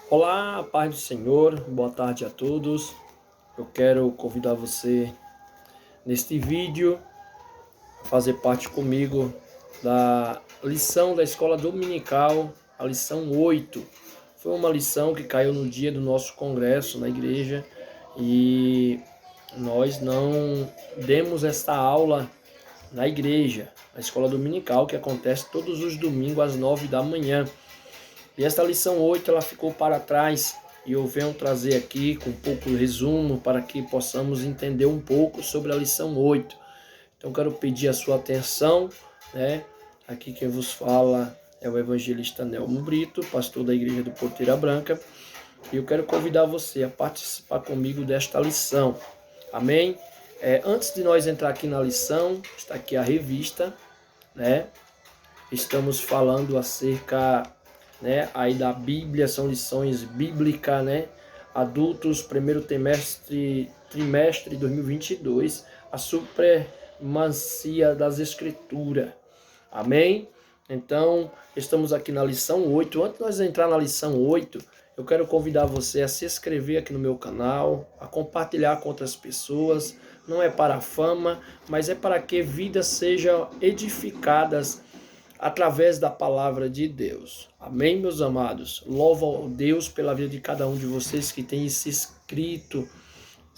Olá, a paz do Senhor, boa tarde a todos. Eu quero convidar você neste vídeo a fazer parte comigo da lição da escola dominical, a lição 8. Foi uma lição que caiu no dia do nosso congresso na igreja e nós não demos esta aula na igreja, na escola dominical, que acontece todos os domingos às 9 da manhã. E esta lição 8 ela ficou para trás e eu venho trazer aqui com um pouco de resumo para que possamos entender um pouco sobre a lição 8. Então quero pedir a sua atenção, né? Aqui quem vos fala é o evangelista Nelmo Brito, pastor da igreja do Porteira Branca, e eu quero convidar você a participar comigo desta lição. Amém? Antes de nós entrar aqui na lição, está aqui a revista, né? Estamos falando acerca, né, aí da Bíblia, são lições bíblicas, né? Adultos, primeiro trimestre 2022, a supremacia das Escrituras. Amém? Então, estamos aqui na lição 8. Antes de nós entrar na lição 8, eu quero convidar você a se inscrever aqui no meu canal, a compartilhar com outras pessoas. Não é para a fama, mas é para que vidas sejam edificadas através da palavra de Deus. Amém, meus amados? Louvo a Deus pela vida de cada um de vocês que tem se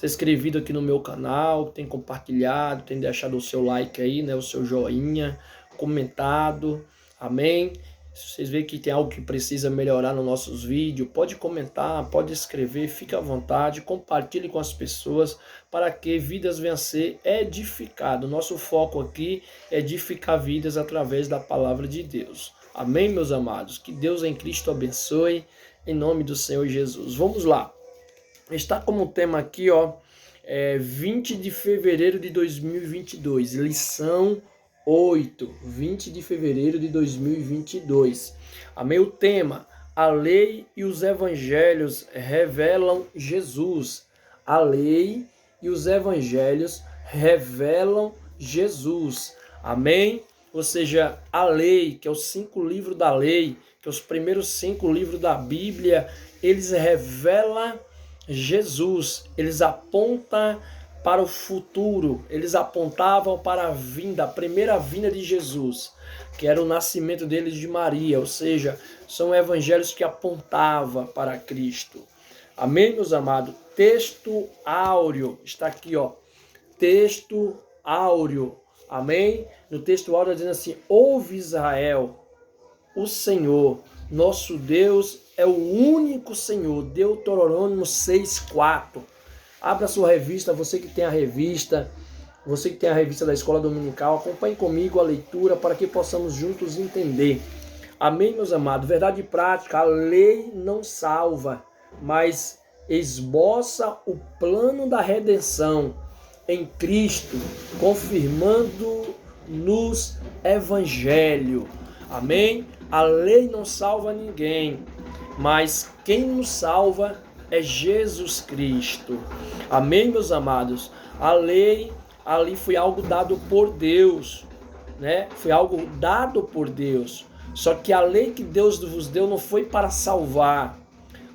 inscrevido aqui no meu canal, tem compartilhado, tem deixado o seu like aí, né, o seu joinha, comentado. Amém? Se vocês verem que tem algo que precisa melhorar nos nossos vídeos, pode comentar, pode escrever, fique à vontade, compartilhe com as pessoas para que vidas venham a ser edificadas. Nosso foco aqui é edificar vidas através da palavra de Deus. Amém, meus amados? Que Deus em Cristo abençoe, em nome do Senhor Jesus. Vamos lá. Está como tema aqui, 20 de fevereiro de 2022, lição 8, 20 de fevereiro de 2022. Amém? O tema: a lei e os evangelhos revelam Jesus. A lei e os evangelhos revelam Jesus. Amém? Ou seja, a lei, que é os 5 livros da lei, que é os primeiros 5 livros da Bíblia, eles revelam Jesus, eles apontam para o futuro, eles apontavam para a vinda, a primeira vinda de Jesus, que era o nascimento deles de Maria, ou seja, são evangelhos que apontavam para Cristo. Amém, meus amados? Texto áureo, está aqui, texto áureo, amém? No texto áureo dizendo assim: ouve Israel, o Senhor, nosso Deus é o único Senhor. Deuteronômio 6:4. Abra sua revista, você que tem a revista, você que tem a revista da Escola Dominical, acompanhe comigo a leitura para que possamos juntos entender. Amém, meus amados? Verdade prática: a lei não salva, mas esboça o plano da redenção em Cristo, confirmando nos Evangelho. Amém? A lei não salva ninguém, mas quem nos salva é Jesus Cristo. Amém, meus amados? A lei ali foi algo dado por Deus, né? Foi algo dado por Deus. Só que a lei que Deus vos deu não foi para salvar.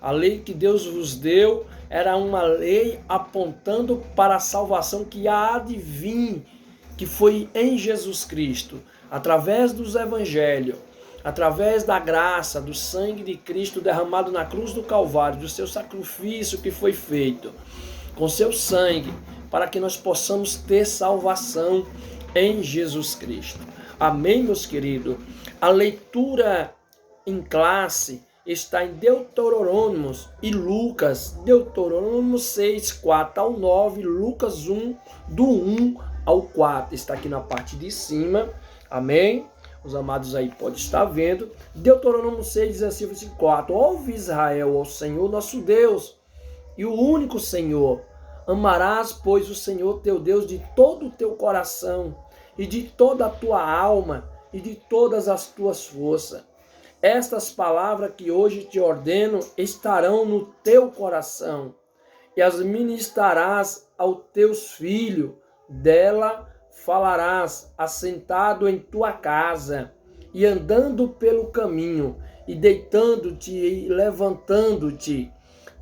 A lei que Deus vos deu era uma lei apontando para a salvação que há de vir, que foi em Jesus Cristo, através dos evangelhos, através da graça, do sangue de Cristo derramado na cruz do Calvário, do seu sacrifício que foi feito com seu sangue, para que nós possamos ter salvação em Jesus Cristo. Amém, meus queridos? A leitura em classe está em Deuteronômio e Lucas. Deuteronômio 6, 4 ao 9, Lucas 1, do 1 ao 4. Está aqui na parte de cima. Amém? Os amados aí podem estar vendo. Deuteronômio 6, 16 e 4. Ouve Israel ao Senhor nosso Deus, e o único Senhor. Amarás, pois, o Senhor teu Deus de todo o teu coração, e de toda a tua alma, e de todas as tuas forças. Estas palavras que hoje te ordeno estarão no teu coração, e as ministrarás aos teus filhos. Dela falarás assentado em tua casa, e andando pelo caminho, e deitando-te e levantando-te.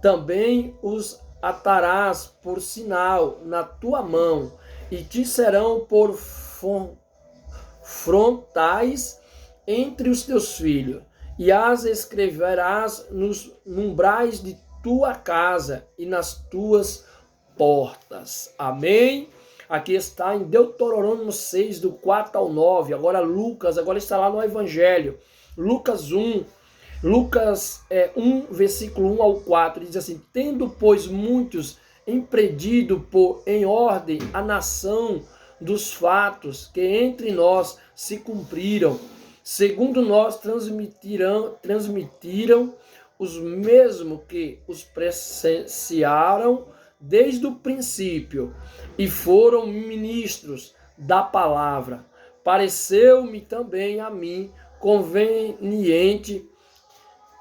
Também os atarás por sinal na tua mão, e te serão por frontais entre os teus filhos, e as escreverás nos umbrais de tua casa e nas tuas portas. Amém? Aqui está em Deuteronômio 6, do 4 ao 9. Agora Lucas, agora está lá no Evangelho. Lucas 1, 1, versículo 1 ao 4, diz assim: tendo, pois, muitos empreendido em ordem a nação dos fatos que entre nós se cumpriram, segundo nós transmitiram os mesmos que os presenciaram desde o princípio e foram ministros da palavra. Pareceu-me também a mim conveniente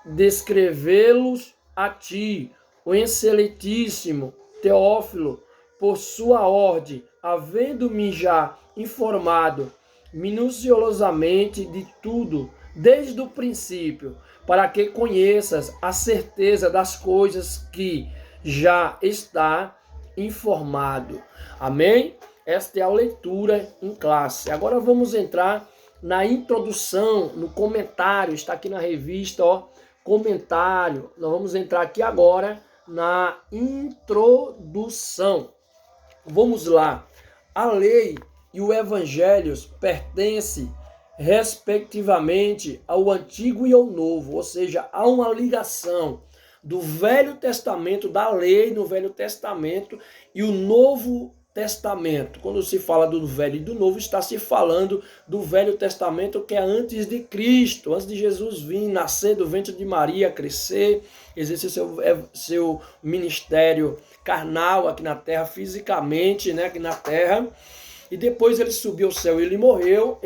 descrevê-los a ti, o excelentíssimo Teófilo, por sua ordem, havendo-me já informado minuciosamente de tudo, desde o princípio, para que conheças a certeza das coisas que já está informado. Amém? Esta é a leitura em classe. Agora vamos entrar na introdução, no comentário, está aqui na revista, ó, comentário. Nós vamos entrar aqui agora na introdução. Vamos lá. A lei e o evangelho pertencem respectivamente ao Antigo e ao Novo, ou seja, há uma ligação do Velho Testamento, da lei no Velho Testamento e o Novo Testamento. Quando se fala do Velho e do Novo, está se falando do Velho Testamento, que é antes de Cristo, antes de Jesus vir, nascer do ventre de Maria, crescer, exercer seu ministério carnal aqui na terra, fisicamente, né, aqui na terra. E depois ele subiu ao céu, ele morreu,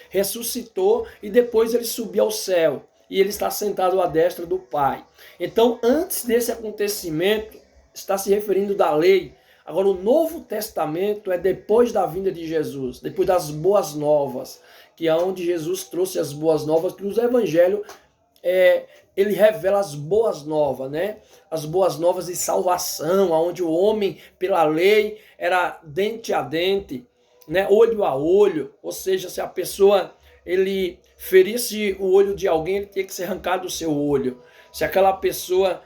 ressuscitou, e depois ele subiu ao céu. E ele está sentado à destra do Pai. Então, antes desse acontecimento, está se referindo da lei. Agora, o Novo Testamento é depois da vinda de Jesus, depois das boas novas, que é onde Jesus trouxe as boas novas, que os evangelhos, ele revela as boas novas, né? As boas novas de salvação, onde o homem, pela lei, era dente a dente, né? Olho a olho, ou seja, se a pessoa ele ferisse o olho de alguém, ele tinha que ser arrancado o seu olho. Se aquela pessoa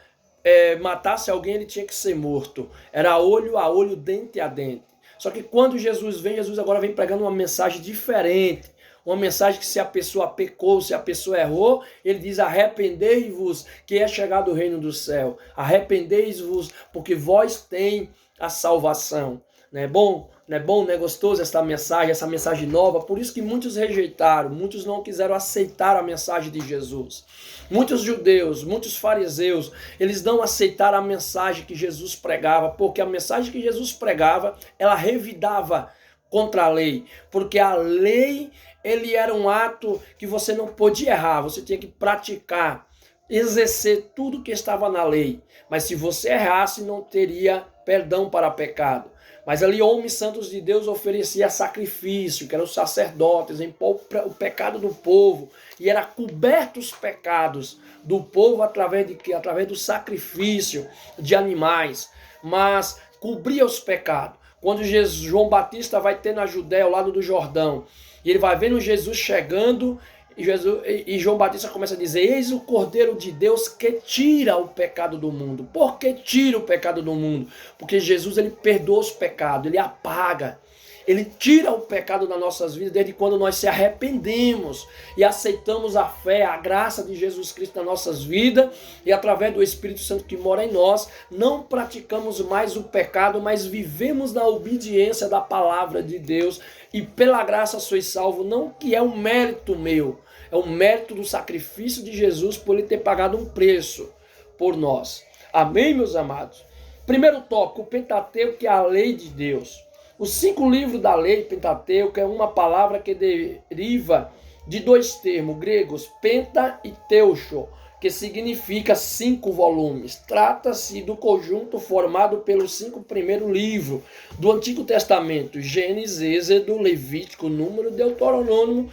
matasse alguém, ele tinha que ser morto. Era olho a olho, dente a dente. Só que quando Jesus vem, Jesus agora vem pregando uma mensagem diferente. Uma mensagem que se a pessoa pecou, se a pessoa errou, ele diz: arrependei-vos, que é chegado o reino do céu. Arrependei-vos, porque vós tem a salvação. Não é bom? Não é bom? Não é gostoso essa mensagem nova? Por isso que muitos rejeitaram, muitos não quiseram aceitar a mensagem de Jesus. Muitos judeus, muitos fariseus, eles não aceitaram a mensagem que Jesus pregava, porque a mensagem que Jesus pregava, ela revidava contra a lei, porque a lei, ele era um ato que você não podia errar, você tinha que praticar, exercer tudo que estava na lei, mas se você errasse, não teria perdão para pecado. Mas ali homens santos de Deus ofereciam sacrifício, que eram os sacerdotes, em o pecado do povo, e era coberto os pecados do povo através de quê? Através do sacrifício de animais, mas cobria os pecados. Quando João Batista vai ter na Judéia, ao lado do Jordão, e ele vai vendo Jesus chegando, e João Batista começa a dizer: eis o Cordeiro de Deus que tira o pecado do mundo. Por que tira o pecado do mundo? Porque Jesus, ele perdoa os pecados, ele apaga, ele tira o pecado das nossas vidas desde quando nós se arrependemos e aceitamos a fé, a graça de Jesus Cristo nas nossas vidas, e através do Espírito Santo que mora em nós, não praticamos mais o pecado, mas vivemos na obediência da palavra de Deus, e pela graça sois salvos, não que é um mérito meu, é um mérito do sacrifício de Jesus por ele ter pagado um preço por nós. Amém, meus amados? Primeiro tópico, o Pentateuco, que é a lei de Deus. Os 5 livros da lei Pentateuco é uma palavra que deriva de 2 termos gregos, penta e teucho, que significa 5 volumes. Trata-se do conjunto formado pelos 5 primeiros livros do Antigo Testamento: Gênesis, Êxodo, Levítico, Número, Deuteronômio,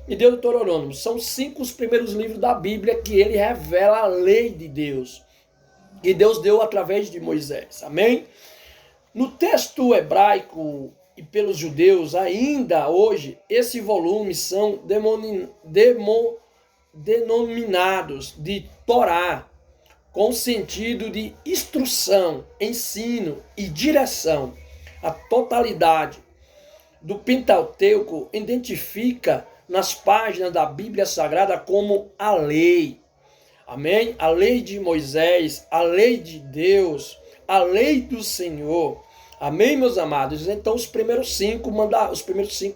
e Deuteronômio. São 5 os primeiros livros da Bíblia que ele revela a lei de Deus, que Deus deu através de Moisés. Amém? No texto hebraico e pelos judeus, ainda hoje, esses volumes são denominados de Torá, com sentido de instrução, ensino e direção. A totalidade do Pentateuco identifica nas páginas da Bíblia Sagrada como a lei. Amém? A lei de Moisés, a lei de Deus, a lei do Senhor. Amém, meus amados? Então, os primeiros 5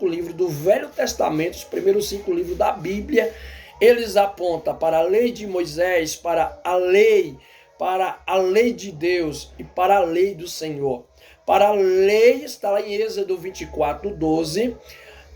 livros do Velho Testamento, os primeiros 5 livros da Bíblia, eles apontam para a lei de Moisés, para a lei de Deus e para a lei do Senhor. Para a lei está lá em Êxodo 24:12,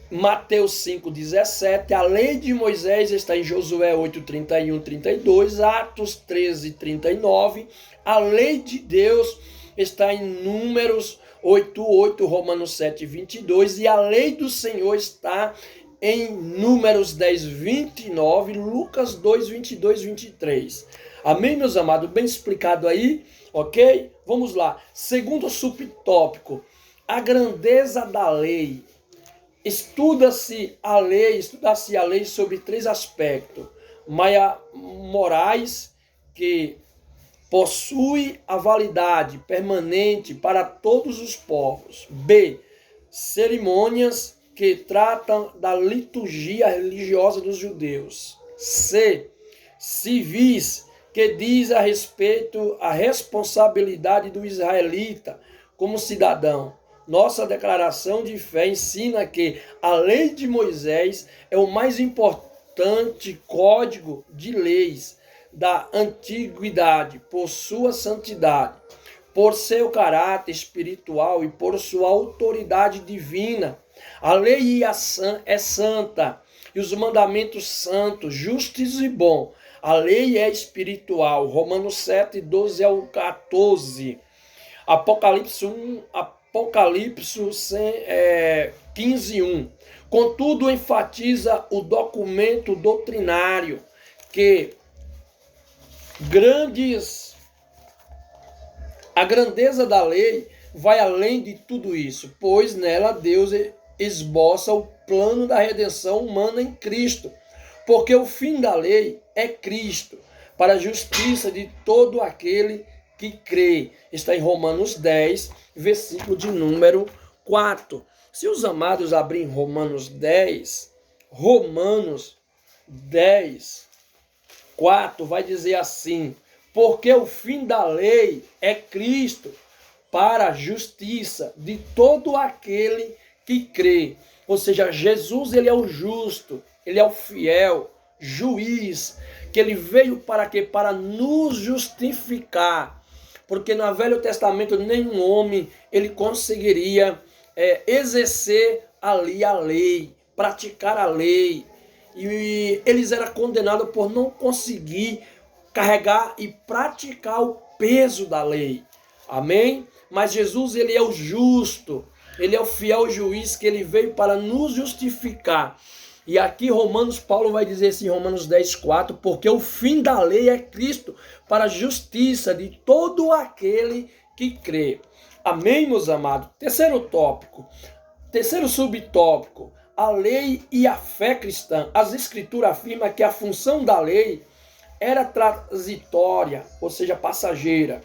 Mateus 5:17, a lei de Moisés está em Josué 8:31-32, Atos 13:39, a lei de Deus está em Números 8:8, Romanos 7:22, e a lei do Senhor está em Números 10:29, Lucas 2:22-23. Amém, meus amados? Bem explicado aí, ok? Vamos lá. Segundo subtópico, a grandeza da lei. Estuda-se a lei sobre 3 aspectos. Morais, que possui a validade permanente para todos os povos. B. Cerimônias, que tratam da liturgia religiosa dos judeus. C. Civis, que diz a respeito à responsabilidade do israelita como cidadão. Nossa declaração de fé ensina que a lei de Moisés é o mais importante código de leis da antiguidade por sua santidade, por seu caráter espiritual e por sua autoridade divina. A lei é santa e os mandamentos santos, justos e bons. A lei é espiritual. Romanos 7:12-14. Apocalipse 15:1. Contudo, enfatiza o documento doutrinário que a grandeza da lei vai além de tudo isso, pois nela Deus esboça o plano da redenção humana em Cristo, porque o fim da lei é Cristo, para a justiça de todo aquele que crê. Está em Romanos 10, versículo de número 4. Se os amados abrirem Romanos 10, 4 vai dizer assim: porque o fim da lei é Cristo, para a justiça de todo aquele que crê. Ou seja, Jesus, ele é o justo, ele é o fiel juiz, que ele veio para quê? Para nos justificar. Porque no Velho Testamento nenhum homem ele conseguiria exercer ali a lei, praticar a lei. E eles eram condenados por não conseguir carregar e praticar o peso da lei. Amém? Mas Jesus, ele é o justo, ele é o fiel juiz, que ele veio para nos justificar. E aqui Paulo vai dizer assim, Romanos 10:4, porque o fim da lei é Cristo, para a justiça de todo aquele que crê. Amém, meus amados? Terceiro subtópico, a lei e a fé cristã. As escrituras afirmam que a função da lei era transitória, ou seja, passageira.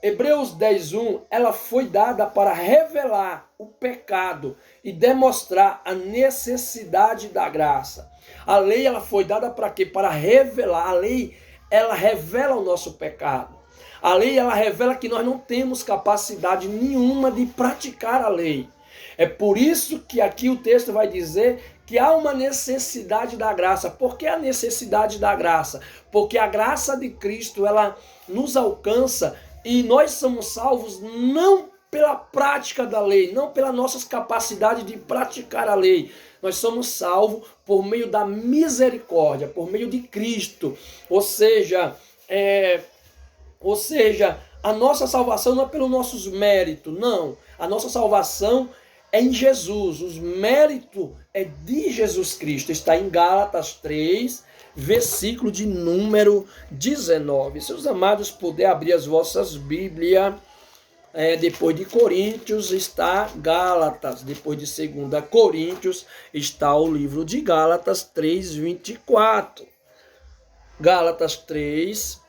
Hebreus 10:1, ela foi dada para revelar o pecado e demonstrar a necessidade da graça. A lei, ela foi dada para quê? Para revelar. A lei, ela revela o nosso pecado. A lei, ela revela que nós não temos capacidade nenhuma de praticar a lei. É por isso que aqui o texto vai dizer que há uma necessidade da graça. Por que a necessidade da graça? Porque a graça de Cristo, ela nos alcança e nós somos salvos não pela prática da lei, não pelas nossas capacidades de praticar a lei. Nós somos salvos por meio da misericórdia, por meio de Cristo. Ou seja, a nossa salvação não é pelos nossos méritos, não. A nossa salvação é em Jesus, os méritos é de Jesus Cristo. Está em Gálatas 3, versículo de número 19. Se os amados puderem abrir as vossas Bíblias, depois de Coríntios está Gálatas, depois de 2 Coríntios está o livro de Gálatas 3, 24. Gálatas 3,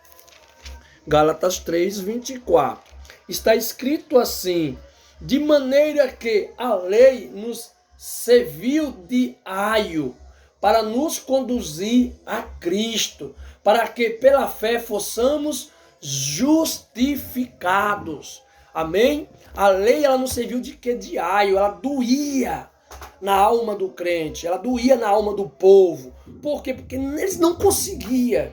24. Está escrito assim: de maneira que a lei nos serviu de aio para nos conduzir a Cristo, para que pela fé fossemos justificados. Amém? A lei, ela não serviu de quê? De aio, ela doía na alma do crente, ela doía na alma do povo. Por quê? Porque eles não conseguiam.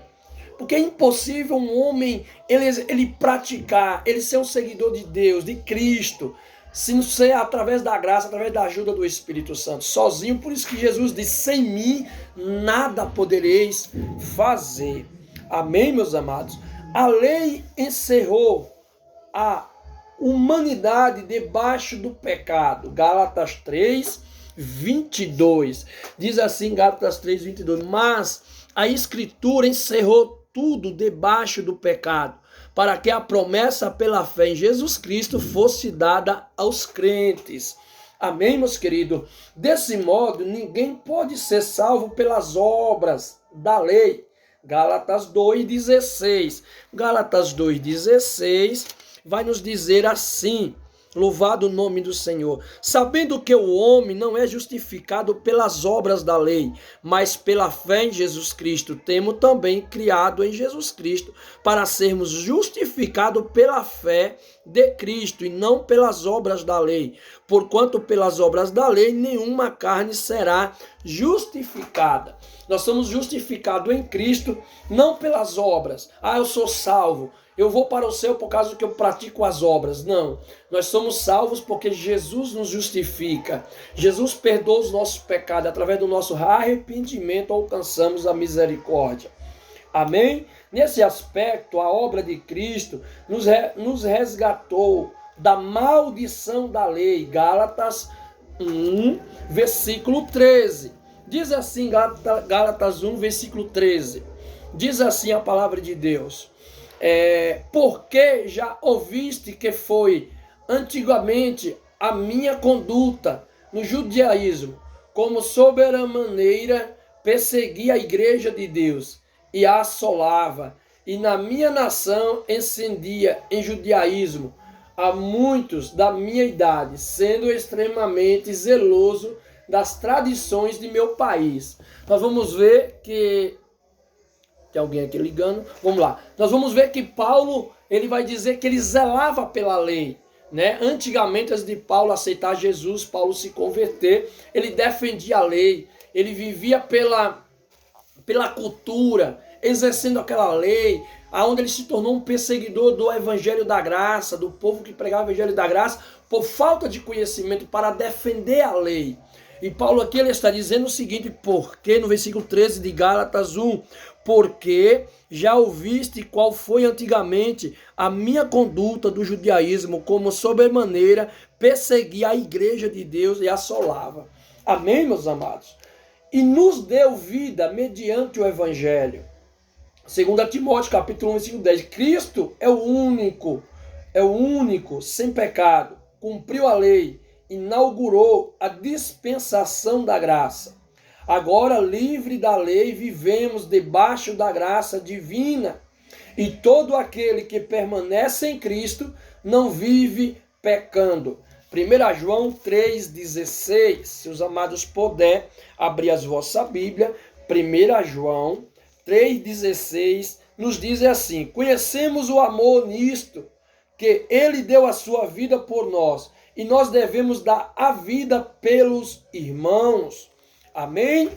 Porque é impossível um homem ele praticar, ele ser um seguidor de Deus, de Cristo, se não ser através da graça, através da ajuda do Espírito Santo, sozinho. Por isso que Jesus disse: sem mim nada podereis fazer. Amém, meus amados? A lei encerrou a humanidade debaixo do pecado. Gálatas 3, 22. Diz assim, Gálatas 3, 22. Mas a Escritura encerrou tudo debaixo do pecado, para que a promessa pela fé em Jesus Cristo fosse dada aos crentes. Amém, meus queridos? Desse modo, ninguém pode ser salvo pelas obras da lei. Gálatas 2,16. Gálatas 2,16 vai nos dizer assim: louvado o nome do Senhor. Sabendo que o homem não é justificado pelas obras da lei, mas pela fé em Jesus Cristo, temos também criado em Jesus Cristo para sermos justificados pela fé de Cristo e não pelas obras da lei. Porquanto pelas obras da lei nenhuma carne será justificada. Nós somos justificados em Cristo, não pelas obras. Eu sou salvo, eu vou para o céu por causa que eu pratico as obras. Não, nós somos salvos porque Jesus nos justifica. Jesus perdoa os nossos pecados. Através do nosso arrependimento alcançamos a misericórdia. Amém? Nesse aspecto, a obra de Cristo nos resgatou da maldição da lei. Gálatas 1, versículo 13. Diz assim, Gálatas 1, versículo 13. Diz assim a palavra de Deus: porque já ouviste que foi antigamente a minha conduta no judaísmo, como sobremaneira persegui a igreja de Deus e a assolava, e na minha nação encendia em judaísmo a muitos da minha idade, sendo extremamente zeloso das tradições de meu país. Nós vamos ver que tem alguém aqui ligando. Vamos lá. Nós vamos ver que Paulo, ele vai dizer que ele zelava pela lei, né? Antigamente, antes de Paulo aceitar Jesus, Paulo se converter, ele defendia a lei, ele vivia pela cultura, exercendo aquela lei, aonde ele se tornou um perseguidor do evangelho da graça, do povo que pregava o evangelho da graça, por falta de conhecimento para defender a lei. E Paulo aqui ele está dizendo o seguinte: porque no versículo 13 de Gálatas 1, porque já ouviste qual foi antigamente a minha conduta do judaísmo, como sobremaneira perseguia a igreja de Deus e assolava. Amém, meus amados? E nos deu vida mediante o evangelho. 2 Timóteo capítulo 1, versículo 10. Cristo é o único, sem pecado, cumpriu a lei, inaugurou a dispensação da graça. Agora, livre da lei, vivemos debaixo da graça divina. E todo aquele que permanece em Cristo não vive pecando. 1 João 3,16. Se os amados puderem abrir as vossas Bíblias, 1 João 3,16 nos diz assim: conhecemos o amor nisto, que ele deu a sua vida por nós, e nós devemos dar a vida pelos irmãos. Amém?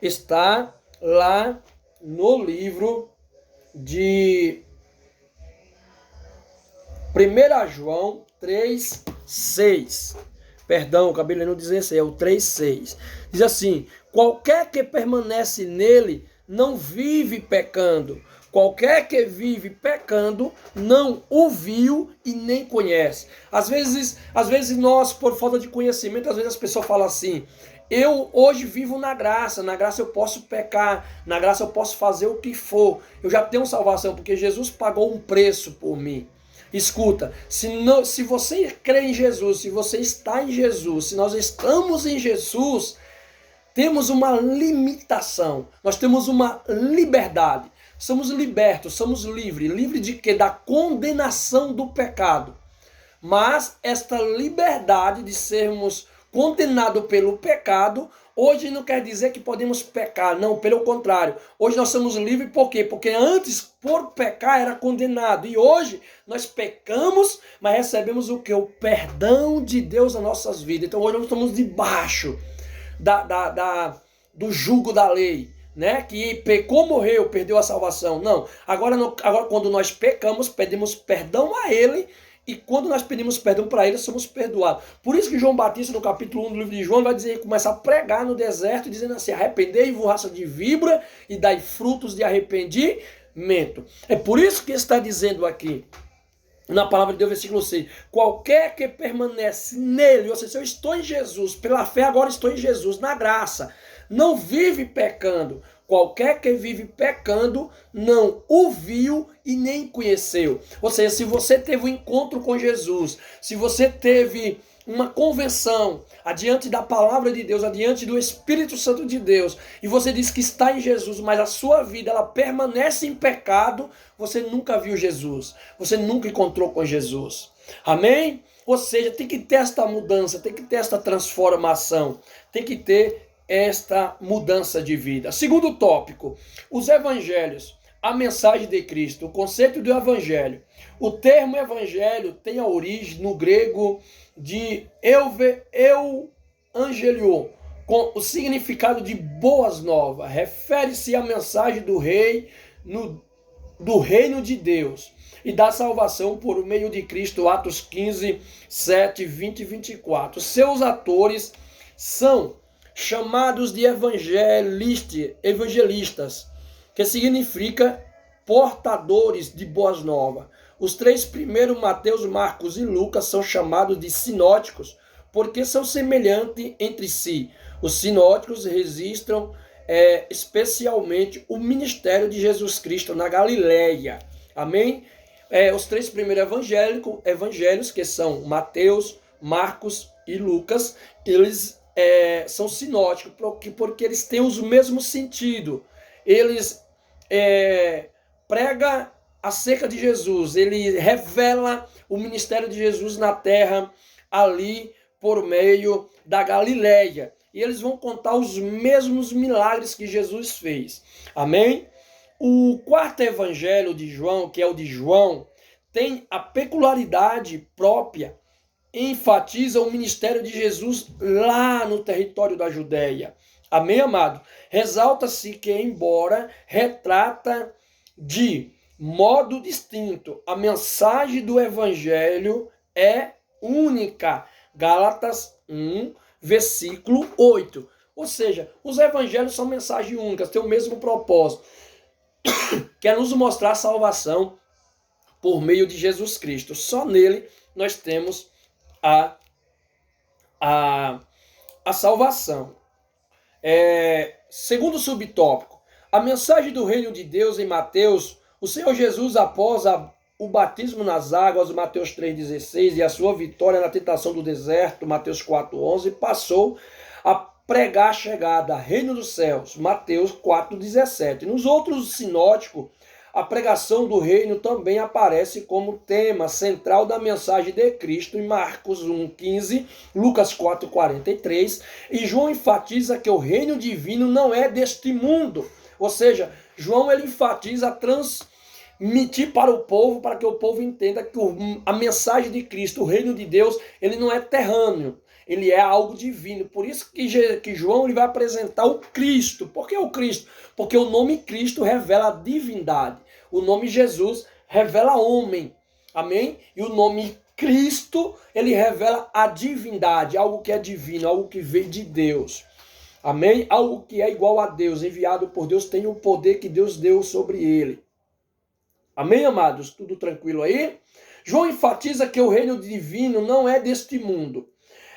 Está lá no livro de 1 João 3,6. Perdão, acabei de não dizer isso, é o 3,6. Diz assim: qualquer que permanece nele não vive pecando. Qualquer que vive pecando não o viu e nem conhece. Às vezes nós, por falta de conhecimento, às vezes as pessoas falam assim: eu hoje vivo na graça eu posso pecar, na graça eu posso fazer o que for, eu já tenho salvação, porque Jesus pagou um preço por mim. Escuta, se você crê em Jesus, se você está em Jesus, se nós estamos em Jesus, temos uma limitação, nós temos uma liberdade, somos libertos, somos livres. Livre de quê? Da condenação do pecado. Mas esta liberdade de sermos condenados pelo pecado, hoje não quer dizer que podemos pecar, não, pelo contrário. Hoje nós somos livres por quê? Porque antes, por pecar, era condenado. E hoje nós pecamos, mas recebemos o quê? O perdão de Deus nas nossas vidas. Então hoje nós estamos debaixo do jugo da lei, né? Que pecou, morreu, perdeu a salvação. Não, agora quando nós pecamos, pedimos perdão a Ele, e quando nós pedimos perdão para Ele, somos perdoados. Por isso que João Batista, no capítulo 1 do livro de João, vai dizer, começa a pregar no deserto, dizendo assim: arrependei-vos, raça de víbora, e dai frutos de arrependimento. É por isso que está dizendo aqui, na palavra de Deus, versículo 6, qualquer que permanece nele, ou seja, se eu estou em Jesus, pela fé agora estou em Jesus, na graça, não vive pecando. Qualquer que vive pecando não o viu e nem conheceu. Ou seja, se você teve um encontro com Jesus, se você teve uma convenção adiante da palavra de Deus, adiante do Espírito Santo de Deus, e você diz que está em Jesus, mas a sua vida ela permanece em pecado, você nunca viu Jesus, você nunca encontrou com Jesus. Amém? Ou seja, tem que ter esta mudança, tem que ter esta transformação, tem que ter esta mudança de vida. Segundo tópico, os evangelhos, a mensagem de Cristo, o conceito do evangelho. O termo evangelho tem a origem no grego de euangelion, com o significado de boas novas. Refere-se à mensagem do reino de Deus e da salvação por meio de Cristo. Atos 15, 7, 20 e 24. Seus atores são chamados de evangelistas, que significa portadores de boas novas. Os três primeiros, Mateus, Marcos e Lucas, são chamados de sinóticos, porque são semelhantes entre si. Os sinóticos registram especialmente o ministério de Jesus Cristo na Galileia. Amém? Os três primeiros evangelhos, que são Mateus, Marcos e Lucas, eles são sinóticos, porque eles têm os mesmos sentidos. Eles pregam acerca de Jesus, ele revela o ministério de Jesus na terra, ali por meio da Galileia. E eles vão contar os mesmos milagres que Jesus fez. Amém? O quarto evangelho de João, que é o de João, tem a peculiaridade própria, enfatiza o ministério de Jesus lá no território da Judéia. Amém, amado? Ressalta-se que, embora retrata de modo distinto, a mensagem do evangelho é única. Gálatas 1, versículo 8. Ou seja, os evangelhos são mensagens únicas, têm o mesmo propósito, que é nos mostrar a salvação por meio de Jesus Cristo. Só nele nós temos a salvação. Segundo subtópico, a mensagem do reino de Deus em Mateus, o Senhor Jesus, após o batismo nas águas, Mateus 3,16, e a sua vitória na tentação do deserto, Mateus 4,11, passou a pregar a chegada, reino dos céus, Mateus 4,17. Nos outros sinóticos, a pregação do reino também aparece como tema central da mensagem de Cristo em Marcos 1,15, Lucas 4,43, e João enfatiza que o reino divino não é deste mundo. Ou seja, João ele enfatiza transmitir para o povo, para que o povo entenda que a mensagem de Cristo, o reino de Deus, ele não é terrâneo, ele é algo divino. Por isso que João ele vai apresentar o Cristo. Por que o Cristo? Porque o nome Cristo revela a divindade. O nome Jesus revela homem. Amém? E o nome Cristo, ele revela a divindade, algo que é divino, algo que veio de Deus. Amém? Algo que é igual a Deus, enviado por Deus, tem o poder que Deus deu sobre ele. Amém, amados? Tudo tranquilo aí? João enfatiza que o reino divino não é deste mundo.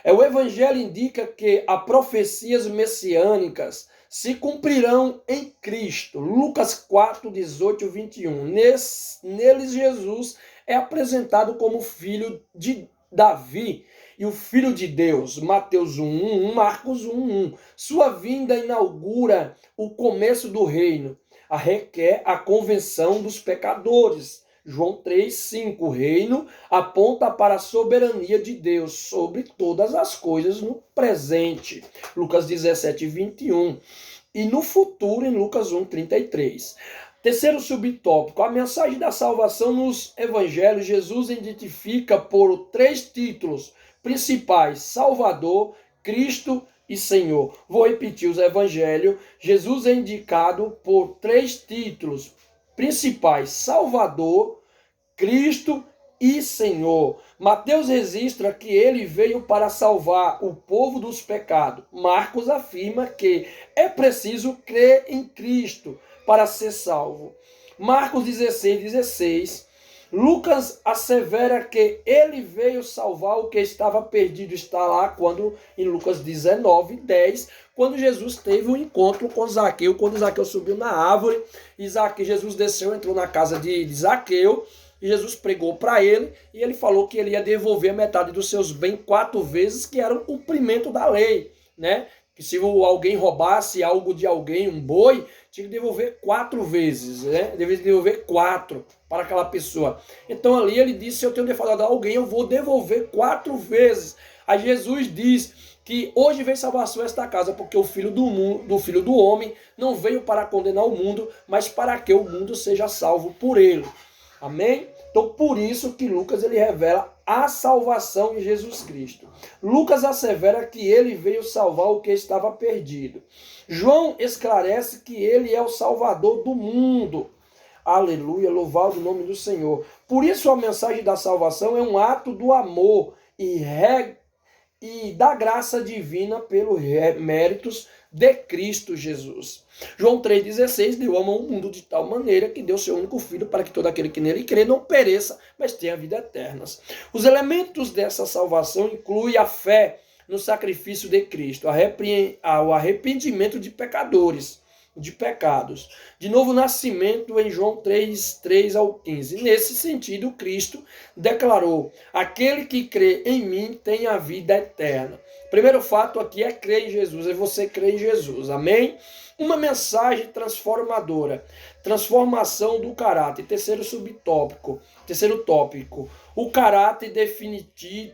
O Evangelho indica que as profecias messiânicas se cumprirão em Cristo. Lucas 4, 18, 21. Neles Jesus é apresentado como filho de Davi e o filho de Deus. Mateus 1, 1, Marcos 1, 1. Sua vinda inaugura o começo do reino. Requer a convenção dos pecadores. João 3, 5. O reino aponta para a soberania de Deus sobre todas as coisas no presente. Lucas 17, 21. E no futuro, em Lucas 1, 33. Terceiro subtópico, a mensagem da salvação nos evangelhos. Jesus identifica por 3 títulos principais: Salvador, Cristo e Senhor. Vou repetir os evangelhos. Jesus é indicado por 3 títulos principais: Salvador, Cristo e Senhor. Mateus registra que ele veio para salvar o povo dos pecados. Marcos afirma que é preciso crer em Cristo para ser salvo. Marcos 16, 16. Lucas assevera que ele veio salvar o que estava perdido. Está lá em Lucas 19, 10, quando Jesus teve um encontro com Zaqueu, quando Zaqueu subiu na árvore, e Jesus desceu, entrou na casa de Zaqueu, e Jesus pregou para ele, e ele falou que ele ia devolver metade dos seus bens 4 vezes, que era o cumprimento da lei, né? Que se alguém roubasse algo de alguém, um boi, tinha que devolver 4 vezes, né? Deveria devolver 4 para aquela pessoa. Então ali ele disse: se eu tenho defraudado alguém, eu vou devolver 4 vezes. Aí Jesus diz que hoje veio salvação esta casa, porque o Filho do Homem não veio para condenar o mundo, mas para que o mundo seja salvo por ele. Amém? Então, por isso que Lucas ele revela a salvação em Jesus Cristo. Lucas assevera que ele veio salvar o que estava perdido. João esclarece que ele é o Salvador do mundo. Aleluia, louvado o nome do Senhor. Por isso a mensagem da salvação é um ato do amor e da graça divina pelos méritos de Cristo Jesus. João 3,16, Deus ama o mundo de tal maneira que deu seu único filho para que todo aquele que nele crê não pereça, mas tenha vida eterna. Os elementos dessa salvação incluem a fé no sacrifício de Cristo, o arrependimento de pecados, de novo nascimento em João 3, 3 ao 15. Nesse sentido, Cristo declarou: aquele que crê em mim tem a vida eterna. Primeiro fato aqui é crer em Jesus, é você crer em Jesus, amém? Uma mensagem transformadora, transformação do caráter. Terceiro tópico, o caráter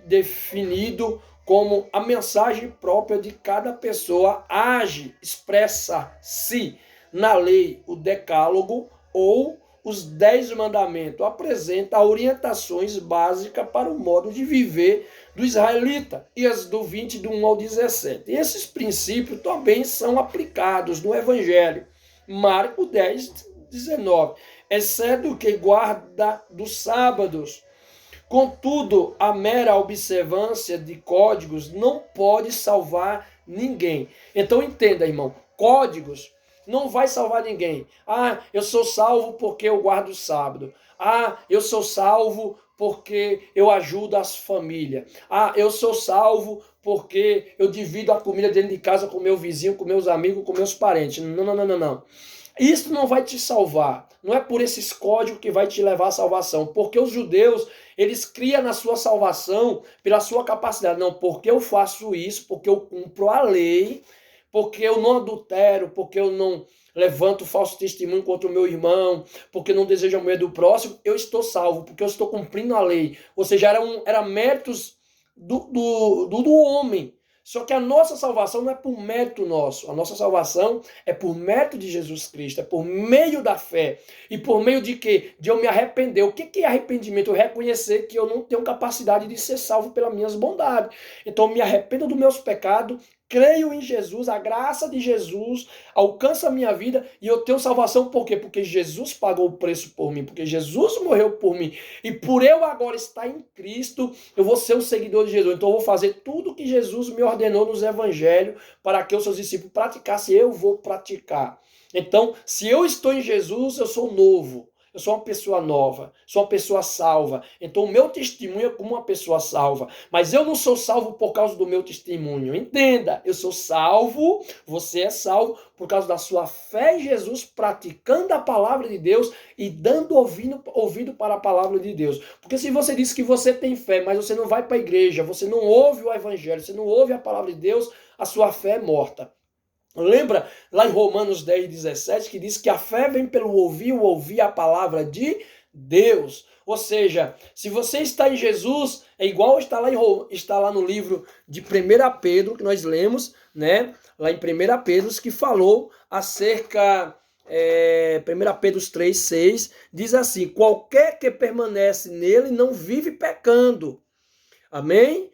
definido como a mensagem própria de cada pessoa age, expressa-se na lei, o decálogo ou os 10 mandamentos, apresenta orientações básicas para o modo de viver do israelita, e as do 20, do 1 ao 17. E esses princípios também são aplicados no Evangelho. Marcos 10, 19. Exceto o que guarda dos sábados. Contudo, a mera observância de códigos não pode salvar ninguém. Então entenda, irmão, códigos não vai salvar ninguém. Ah, eu sou salvo porque eu guardo o sábado. Ah, eu sou salvo porque eu ajudo as famílias. Ah, eu sou salvo porque eu divido a comida dentro de casa com meu vizinho, com meus amigos, com meus parentes. Não, não, não, não, não. Isso não vai te salvar. Não é por esses códigos que vai te levar à salvação. Porque os judeus, eles criam na sua salvação pela sua capacidade. Não, porque eu faço isso, porque eu cumpro a lei, porque eu não adultero, porque eu não levanto falso testemunho contra o meu irmão, porque eu não desejo a mulher do próximo, eu estou salvo, porque eu estou cumprindo a lei. Ou seja, era méritos do homem. Só que a nossa salvação não é por mérito nosso. A nossa salvação é por mérito de Jesus Cristo, é por meio da fé. E por meio de quê? De eu me arrepender. O que é arrependimento? Eu reconhecer que eu não tenho capacidade de ser salvo pelas minhas bondades. Então eu me arrependo dos meus pecados, creio em Jesus, a graça de Jesus alcança a minha vida e eu tenho salvação. Por quê? Porque Jesus pagou o preço por mim, porque Jesus morreu por mim. E por eu agora estar em Cristo, eu vou ser um seguidor de Jesus. Então eu vou fazer tudo que Jesus me ordenou nos evangelhos para que os seus discípulos praticassem, eu vou praticar. Então, se eu estou em Jesus, eu sou novo. eu sou uma pessoa nova, sou uma pessoa salva. Então o meu testemunho é como uma pessoa salva. Mas eu não sou salvo por causa do meu testemunho. Entenda, eu sou salvo, você é salvo por causa da sua fé em Jesus, praticando a palavra de Deus e dando ouvido para a palavra de Deus. Porque se você diz que você tem fé, mas você não vai para a igreja, você não ouve o evangelho, você não ouve a palavra de Deus, a sua fé é morta. Lembra lá em Romanos 10:17 que diz que a fé vem pelo ouvir a palavra de Deus. Ou seja, se você está em Jesus, é igual está lá no livro de 1 Pedro, que nós lemos, né? Lá em 1 Pedro, que falou acerca, 1 Pedro 3:6, diz assim: qualquer que permanece nele não vive pecando. Amém?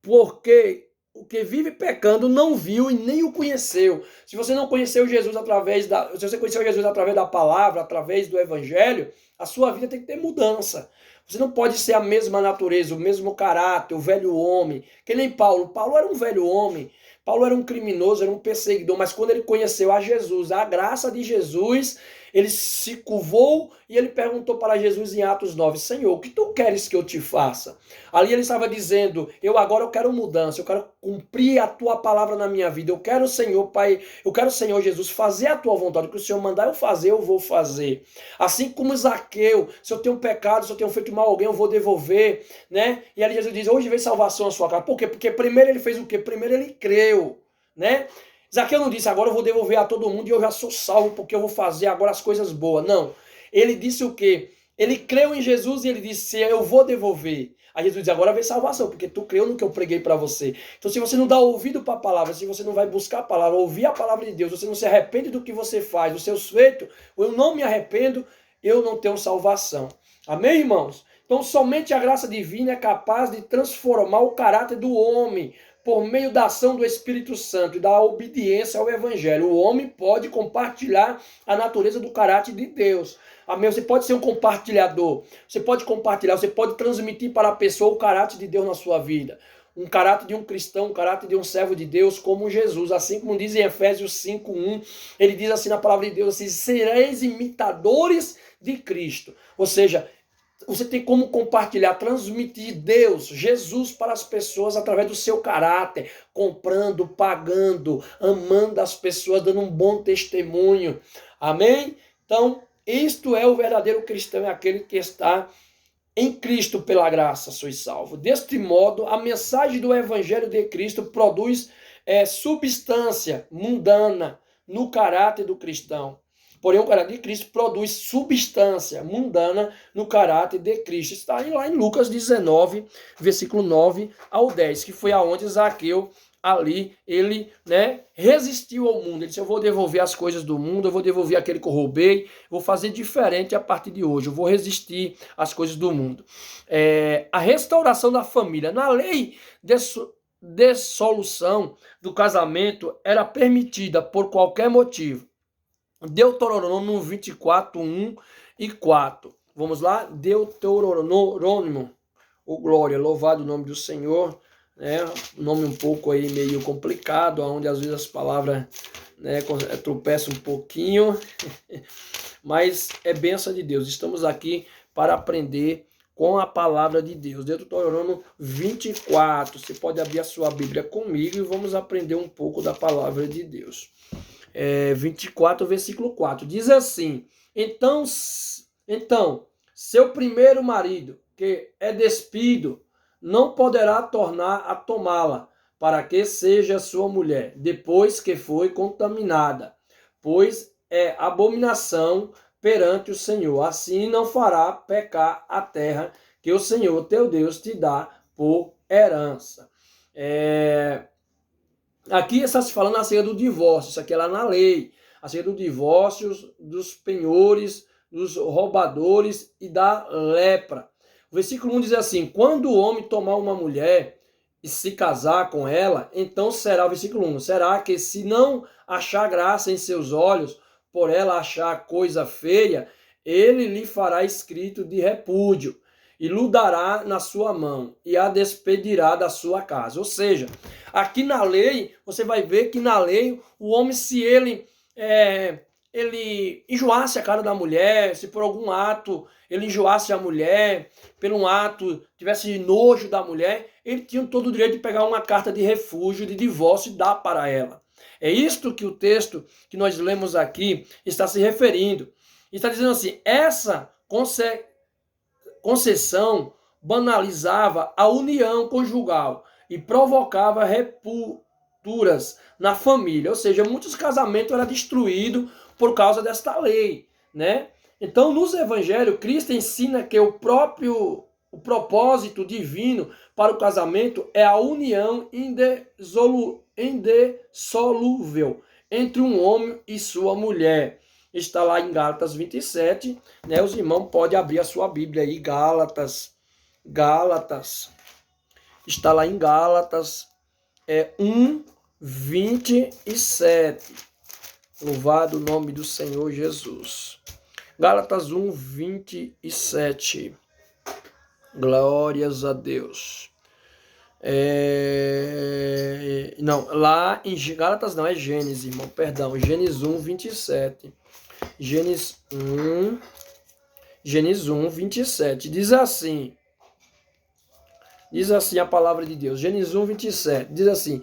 Porque o que vive pecando não viu e nem o conheceu. Se você não conheceu Jesus se você conheceu Jesus através da palavra, através do evangelho, a sua vida tem que ter mudança. Você não pode ser a mesma natureza, o mesmo caráter, o velho homem. Que nem Paulo. Paulo era um velho homem. Paulo era um criminoso, era um perseguidor, mas quando ele conheceu a Jesus, a graça de Jesus, ele se curvou e ele perguntou para Jesus em Atos 9, Senhor, o que tu queres que eu te faça? Ali ele estava dizendo, eu quero mudança, eu quero cumprir a tua palavra na minha vida, eu quero, Senhor, Pai, eu quero, Senhor Jesus, fazer a tua vontade, o que o Senhor mandar eu fazer, eu vou fazer. Assim como Zaqueu, se eu tenho pecado, se eu tenho feito mal a alguém, eu vou devolver, né? E ali Jesus diz, hoje vem salvação à sua casa. Por quê? Porque primeiro ele fez o quê? Primeiro ele creu, né? Zaqueu não disse, agora eu vou devolver a todo mundo e eu já sou salvo porque eu vou fazer agora as coisas boas. Não. Ele disse o quê? Ele creu em Jesus e ele disse, eu vou devolver. Aí Jesus diz, agora vem salvação, porque tu creu no que eu preguei para você. Então se você não dá ouvido para a palavra, se você não vai buscar a palavra, ouvir a palavra de Deus, você não se arrepende do que você faz, dos seus feitos, eu não me arrependo, eu não tenho salvação. Amém, irmãos? Então somente a graça divina é capaz de transformar o caráter do homem, por meio da ação do Espírito Santo e da obediência ao Evangelho. O homem pode compartilhar a natureza do caráter de Deus. Amém? Você pode ser um compartilhador. Você pode compartilhar, você pode transmitir para a pessoa o caráter de Deus na sua vida. Um caráter de um cristão, um caráter de um servo de Deus como Jesus. Assim como diz em Efésios 5:1, ele diz assim na palavra de Deus, assim, sereis imitadores de Cristo. Ou seja, você tem como compartilhar, transmitir Deus, Jesus para as pessoas através do seu caráter, comprando, pagando, amando as pessoas, dando um bom testemunho. Amém? Então, isto é o verdadeiro cristão, é aquele que está em Cristo pela graça, sois salvo. Deste modo, a mensagem do Evangelho de Cristo produz substância mundana no caráter do cristão. Porém, o caráter de Cristo produz substância mundana no caráter de Cristo. Está lá em Lucas 19, versículo 9 ao 10, que foi aonde Zaqueu, ali, ele resistiu ao mundo. Ele disse, eu vou devolver as coisas do mundo, eu vou devolver aquele que eu roubei, vou fazer diferente a partir de hoje, eu vou resistir às coisas do mundo. A restauração da família. Na lei de dissolução do casamento era permitida por qualquer motivo. Deuteronômio 24, 1 e 4. Vamos lá? Deuteronômio. Oh, glória, louvado o nome do Senhor. Nome um pouco aí meio complicado, onde às vezes as palavras tropeçam um pouquinho. Mas é bênção de Deus. Estamos aqui para aprender com a palavra de Deus. Deuteronômio 24. Você pode abrir a sua Bíblia comigo e vamos aprender um pouco da palavra de Deus. 24, versículo 4, diz assim, então, seu primeiro marido, que é despido, não poderá tornar a tomá-la, para que seja sua mulher, depois que foi contaminada, pois é abominação perante o Senhor, assim não fará pecar a terra que o Senhor teu Deus te dá por herança. Aqui está se falando acerca do divórcio, isso aqui é lá na lei, acerca do divórcio, dos penhores, dos roubadores e da lepra. O versículo 1 diz assim, quando o homem tomar uma mulher e se casar com ela, então será, o versículo 1, será que se não achar graça em seus olhos, por ela achar coisa feia, ele lhe fará escrito de repúdio, e lhe dará na sua mão, e a despedirá da sua casa. Ou seja, aqui na lei, você vai ver que na lei, o homem, se ele ele enjoasse a cara da mulher, se por algum ato ele enjoasse a mulher, por um ato tivesse nojo da mulher, ele tinha todo o direito de pegar uma carta de refúgio, de divórcio e dar para ela. É isto que o texto que nós lemos aqui está se referindo. Está dizendo assim, essa concessão banalizava a união conjugal e provocava rupturas na família. Ou seja, muitos casamentos eram destruídos por causa desta lei, né? Então, nos evangelhos, Cristo ensina que o propósito divino para o casamento é a união indissolúvel entre um homem e sua mulher. Está lá em Gálatas 27, né? Os irmãos podem abrir a sua Bíblia aí, Gálatas. Está lá em Gálatas 1, 27. Louvado o nome do Senhor Jesus. Gálatas 1, 27. Glórias a Deus. Não, lá em Gálatas não, é Gênesis, irmão, perdão. Gênesis 1, 27. Gênesis 1, 27. Diz assim a palavra de Deus. Gênesis 1, 27. Diz assim: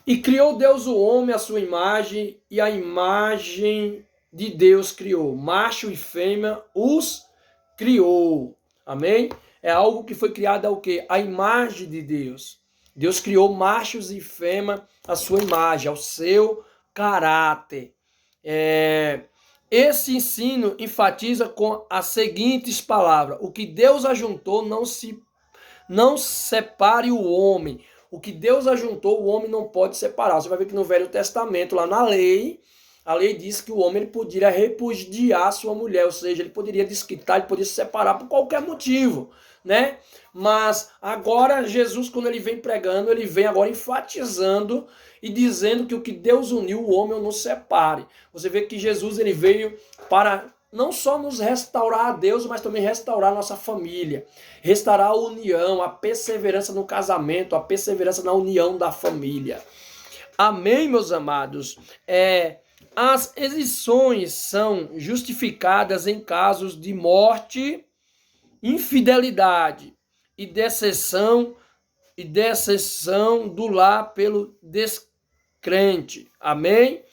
e criou Deus o homem à sua imagem, e a imagem de Deus criou. Macho e fêmea os criou. Amém? É algo que foi criado ao quê? A imagem de Deus. Deus criou machos e fêmea à sua imagem, ao seu caráter. Esse ensino enfatiza com as seguintes palavras: o que Deus ajuntou, não separe o homem. O que Deus ajuntou, o homem não pode separar. Você vai ver que no Velho Testamento, lá na lei, a lei diz que o homem poderia repudiar sua mulher, ou seja, ele poderia desquitar, ele poderia se separar por qualquer motivo, né? Mas agora Jesus, quando ele vem pregando, ele vem agora enfatizando e dizendo que o que Deus uniu, o homem não separe. Você vê que Jesus ele veio para não só nos restaurar a Deus, mas também restaurar a nossa família, restaurar a união, a perseverança no casamento, a perseverança na união da família. Amém, meus amados? As exceções são justificadas em casos de morte, infidelidade e deserção do lar pelo descrente. Amém?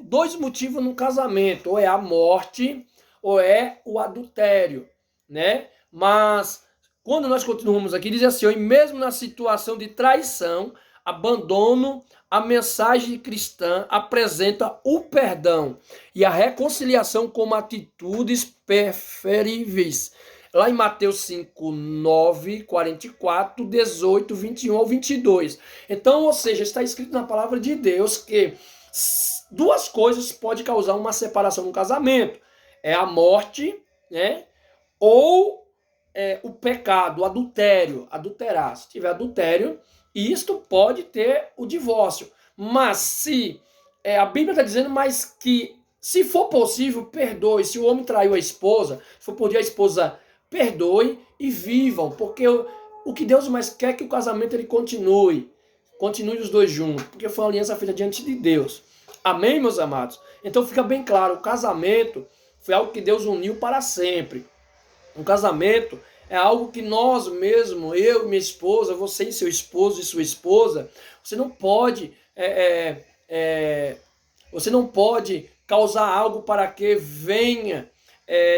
Dois motivos no casamento, ou é a morte ou é o adultério, né? Mas quando nós continuamos aqui, diz assim: e mesmo na situação de traição, abandono, a mensagem cristã apresenta o perdão e a reconciliação como atitudes preferíveis. Lá em Mateus 5, 9, 44, 18, 21 ao 22. Então, ou seja, está escrito na palavra de Deus que duas coisas podem causar uma separação no casamento. É a morte, né? Ou o pecado, o adultério, adulterar. Se tiver adultério, isto pode ter o divórcio. Mas se a Bíblia está dizendo, mas que se for possível, perdoe. Se o homem traiu a esposa, se for poder a esposa, perdoe e vivam. Porque o que Deus mais quer é que o casamento ele continue os dois juntos. Porque foi uma aliança feita diante de Deus. Amém, meus amados? Então fica bem claro, o casamento foi algo que Deus uniu para sempre. Um casamento é algo que nós mesmos, eu e minha esposa, você e seu esposo e sua esposa, você não pode causar algo para que venha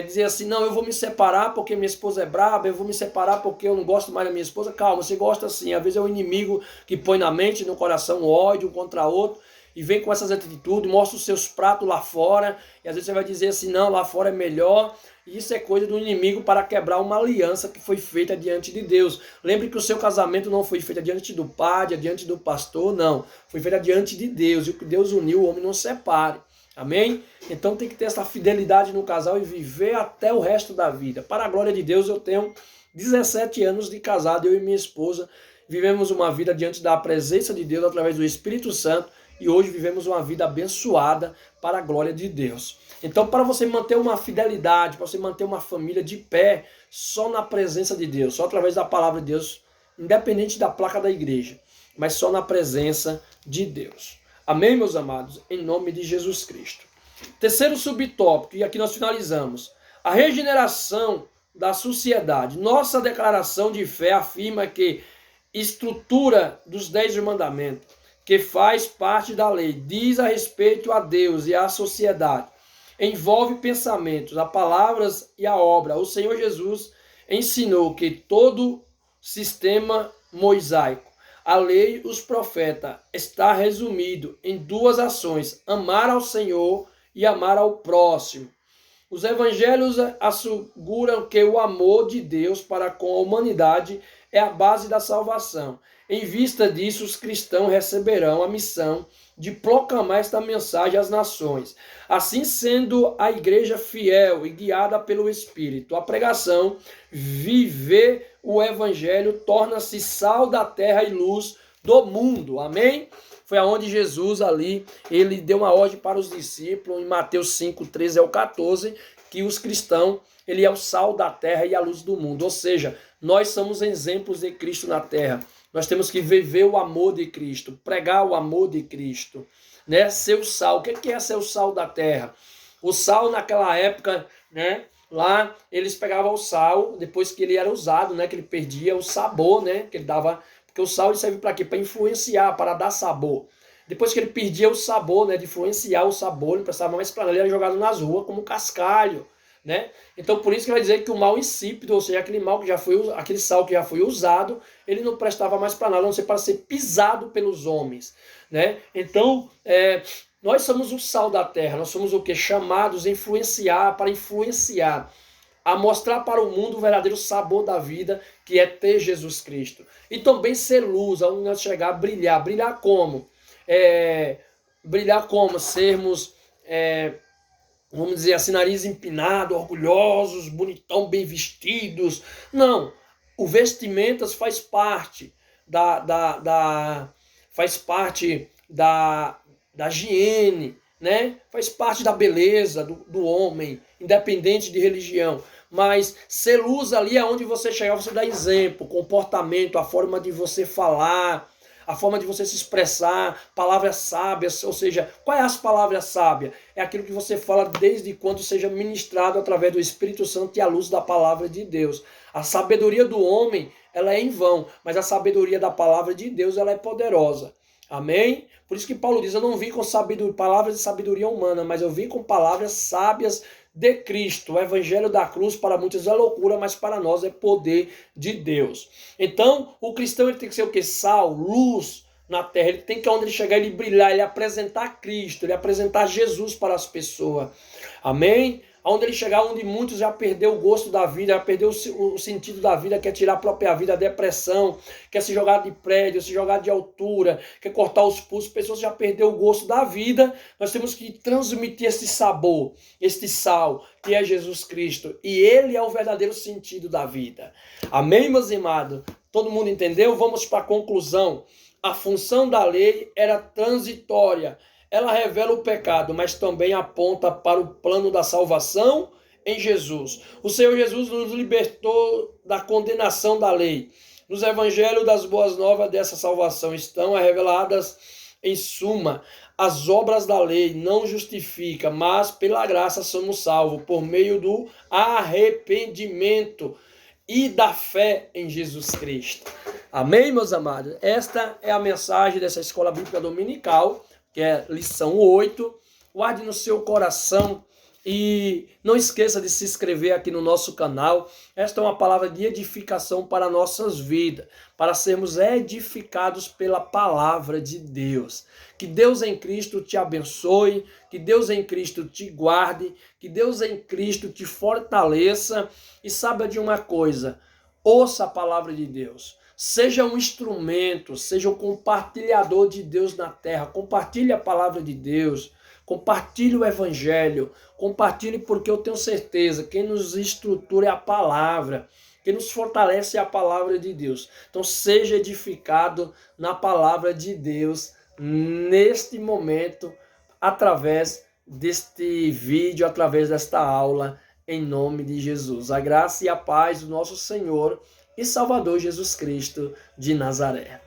dizer assim, não, eu vou me separar porque minha esposa é braba, eu vou me separar porque eu não gosto mais da minha esposa. Calma, você gosta sim, às vezes é o inimigo que põe na mente e no coração ódio um contra outro, e vem com essas atitudes, mostra os seus pratos lá fora, e às vezes você vai dizer assim, não, lá fora é melhor. E isso é coisa do inimigo para quebrar uma aliança que foi feita diante de Deus. Lembre que o seu casamento não foi feito diante do padre, diante do pastor, não. Foi feito diante de Deus, e o que Deus uniu, o homem não separe. Amém? Então tem que ter essa fidelidade no casal e viver até o resto da vida. Para a glória de Deus, eu tenho 17 anos de casado, eu e minha esposa vivemos uma vida diante da presença de Deus através do Espírito Santo, e hoje vivemos uma vida abençoada para a glória de Deus. Então, para você manter uma fidelidade, para você manter uma família de pé, só na presença de Deus, só através da palavra de Deus, independente da placa da igreja, mas só na presença de Deus. Amém, meus amados? Em nome de Jesus Cristo. Terceiro subtópico, e aqui nós finalizamos. A regeneração da sociedade. Nossa declaração de fé afirma que estrutura dos 10 mandamentos, que faz parte da lei, diz a respeito a Deus e à sociedade. Envolve pensamentos, as palavras e a obra. O Senhor Jesus ensinou que todo sistema mosaico, a lei e os profetas, está resumido em duas ações: amar ao Senhor e amar ao próximo. Os evangelhos asseguram que o amor de Deus para com a humanidade é a base da salvação. Em vista disso, os cristãos receberão a missão de proclamar esta mensagem às nações. Assim sendo a igreja fiel e guiada pelo Espírito, a pregação, viver o evangelho, torna-se sal da terra e luz do mundo. Amém? Foi aonde Jesus ali, ele deu uma ordem para os discípulos, em Mateus 5, 13 ao 14, que os cristãos, ele é o sal da terra e a luz do mundo. Ou seja, nós somos exemplos de Cristo na terra. Nós temos que viver o amor de Cristo, pregar o amor de Cristo, né? Ser o sal. O que é ser o sal da terra? O sal naquela época, né? Lá eles pegavam o sal, depois que ele era usado, né? Que ele perdia o sabor, né? Que ele dava... Porque o sal ele serve para quê? Para influenciar, para dar sabor. Depois que ele perdia o sabor, né, de influenciar o sabor, ele não prestava mais para nada, ele era jogado nas ruas como cascalho, né? Então por isso que vai dizer que o mal insípido, ou seja, aquele mal que já foi, aquele sal que já foi usado, ele não prestava mais para nada, a não ser para ser pisado pelos homens, né? Então, nós somos o sal da terra, nós somos o que? Chamados a influenciar, para influenciar, a mostrar para o mundo o verdadeiro sabor da vida, que é ter Jesus Cristo. E também ser luz, aonde nós chegar a brilhar. Brilhar como? Brilhar como? Sermos, vamos dizer assim, nariz empinado, orgulhosos, bonitão, bem vestidos. Não, o vestimentas faz parte faz parte da higiene, né? Faz parte da beleza do homem, independente de religião. Mas ser luz ali é onde você chegar, você dá exemplo, comportamento, a forma de você falar, a forma de você se expressar, palavras sábias, ou seja, qual é as palavras sábias? É aquilo que você fala desde quando seja ministrado através do Espírito Santo e à luz da palavra de Deus. A sabedoria do homem, ela é em vão, mas a sabedoria da palavra de Deus, ela é poderosa. Amém? Por isso que Paulo diz, eu não vim com palavras de sabedoria humana, mas eu vim com palavras sábias de Cristo. O evangelho da cruz para muitos é loucura, mas para nós é poder de Deus. Então, o cristão ele tem que ser o quê? Sal, luz na terra. Ele tem que, onde ele chegar, ele brilhar, ele apresentar Cristo, ele apresentar Jesus para as pessoas. Amém? Onde ele chegar, onde muitos já perdeu o gosto da vida, já perdeu o sentido da vida, quer tirar a própria vida, a depressão, quer se jogar de prédio, se jogar de altura, quer cortar os pulsos, pessoas já perdeu o gosto da vida. Nós temos que transmitir esse sabor, este sal, que é Jesus Cristo. E ele é o verdadeiro sentido da vida. Amém, meus amados? Todo mundo entendeu? Vamos para a conclusão. A função da lei era transitória. Ela revela o pecado, mas também aponta para o plano da salvação em Jesus. O Senhor Jesus nos libertou da condenação da lei. Nos evangelhos das boas novas dessa salvação estão reveladas, em suma, as obras da lei não justificam, mas pela graça somos salvos, por meio do arrependimento e da fé em Jesus Cristo. Amém, meus amados? Esta é a mensagem dessa Escola Bíblica Dominical, que é lição 8, guarde no seu coração e não esqueça de se inscrever aqui no nosso canal. Esta é uma palavra de edificação para nossas vidas, para sermos edificados pela palavra de Deus. Que Deus em Cristo te abençoe, que Deus em Cristo te guarde, que Deus em Cristo te fortaleça e saiba de uma coisa, ouça a palavra de Deus. Seja um instrumento, seja um compartilhador de Deus na terra. Compartilhe a palavra de Deus, compartilhe o evangelho, compartilhe, porque eu tenho certeza, quem nos estrutura é a palavra, quem nos fortalece é a palavra de Deus. Então seja edificado na palavra de Deus neste momento, através deste vídeo, através desta aula, em nome de Jesus. A graça e a paz do nosso Senhor e Salvador Jesus Cristo de Nazaré.